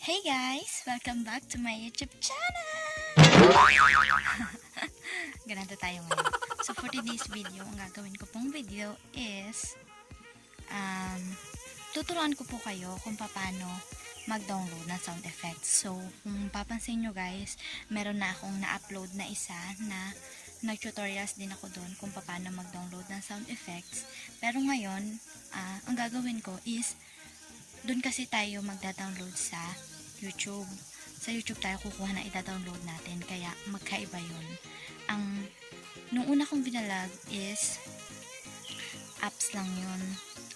Hey guys! Welcome back to my YouTube channel! Ganito tayo ngayon. So for today's video, ang gagawin ko pong video is tuturuan ko po kayo kung paano mag-download ng sound effects. So kung papansin nyo guys, meron na akong na-upload na isa na nag-tutorials din ako doon kung paano mag-download ng sound effects. Pero ngayon, ang gagawin ko is doon kasi tayo magda-download sa YouTube. Sa YouTube tayo kukuha na ida-download natin. Kaya magkaiba yun. Nung una kong binalag is apps lang yun.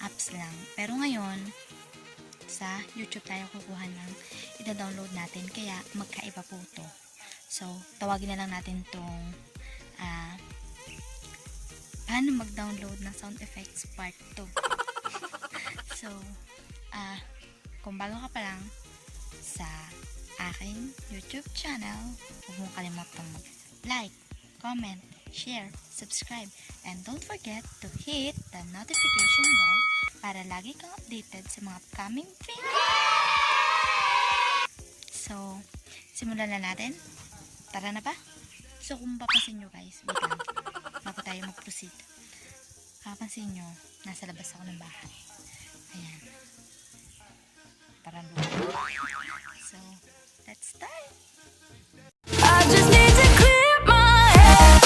Apps lang. Pero ngayon, sa YouTube tayo kukuha ng ida-download natin. Kaya magkaiba po to. So, tawagin na lang natin tong paano mag-download ng sound effects part 2. So, kung bago ka pa lang sa aking YouTube channel, huwag mong kalimutang mag-like, comment, share, subscribe, and don't forget to hit the notification bell para lagi kang updated sa mga upcoming videos. So, simulan na natin. Tara na ba? So, kung papansin nyo guys, wait lang, bago tayo mag-proceed. Papansin nyo, nasa labas ako ng bahay. Ayan. Parang so, let's start! I just need to clear my head.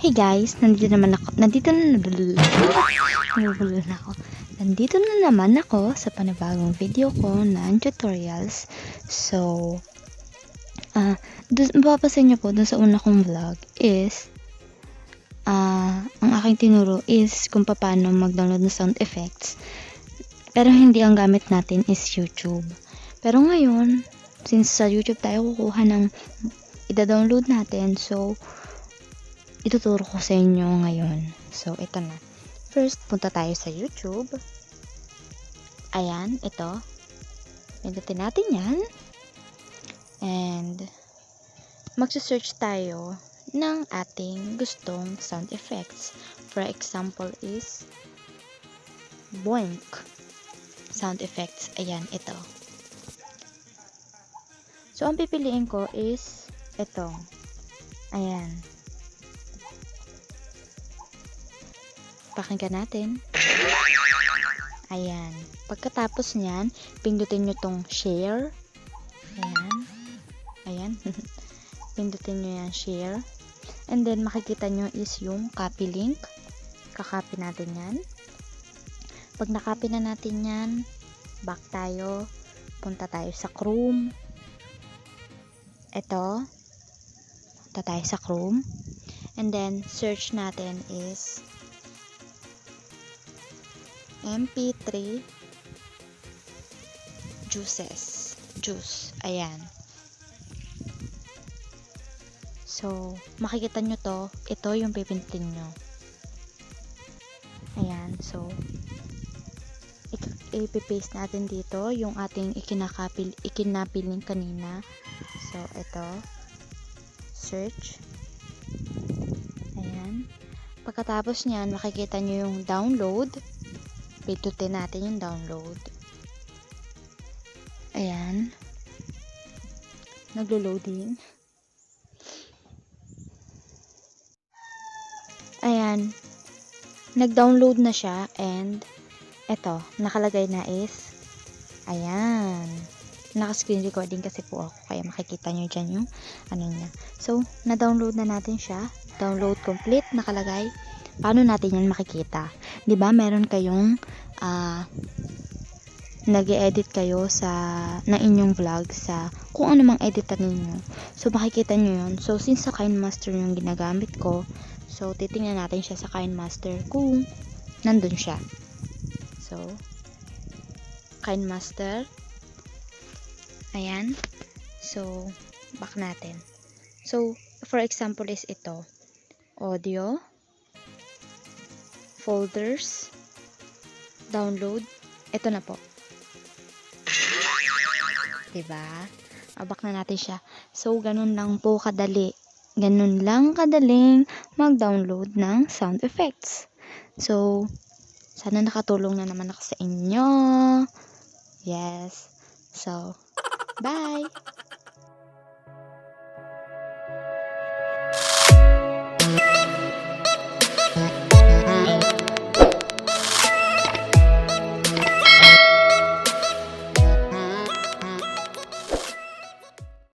Hey guys, nandito na naman ako sa panibagong video ko ng tutorials. So, mapapansin niyo po dun sa una kong vlog is ang aking tinuro is kung paano mag-download ng sound effects. Pero hindi ang gamit natin is YouTube. Pero ngayon, since sa YouTube tayo kukuha ng ida-download natin, so ituturo ko sa inyo ngayon. So, ito na. First, punta tayo sa YouTube. Ayan, ito. Pindutin natin yan. And, magsa-search tayo ng ating gustong sound effects. For example is boink sound effects. Ayan, ito. So, ang pipiliin ko is ito. Ayan. Pakinggan natin. Ayan. Pagkatapos niyan, pindutin nyo tong share. Ayan. Ayan. Pindutin nyo yan, share. And then, makikita nyo is yung copy link. Kakopy natin yan. Pag nakopy na natin yan, back tayo. Punta tayo sa Chrome. Ito. Punta tayo sa Chrome. And then, search natin is MP3 Juice. Ayan. So, makikita nyo to. Ito yung pipindutin nyo. Ayan. So, ipipaste natin dito yung ating ikinapiling kanina. So, ito. Search. Ayan. Pagkatapos nyan, makikita nyo yung download. Pindutin natin yung download. Ayan. Naglo-loading. Ayan. Nag-download na siya and eto, nakalagay na is ayan. Naka-screen recording kasi po ako kaya makikita nyo dyan yung ano niya. So, na-download na natin siya. Download complete, nakalagay. Paano natin yan makikita? 'Di ba meron kayong nag-edit kayo na inyong vlog sa kung ano mang editan ninyo. So, makikita nyo yun. So, since sa KineMaster yung ginagamit ko, so, titingnan natin siya sa KineMaster kung nandun siya. So, KineMaster. Ayan. So, back natin. So, for example is ito. Audio. Folders. Download. Ito na po. Diba? Back na natin siya. So, ganun lang po kadali. Ganun lang kadaling mag-download ng sound effects. So, Sana nakatulong na naman ako sa inyo. Yes. So, bye!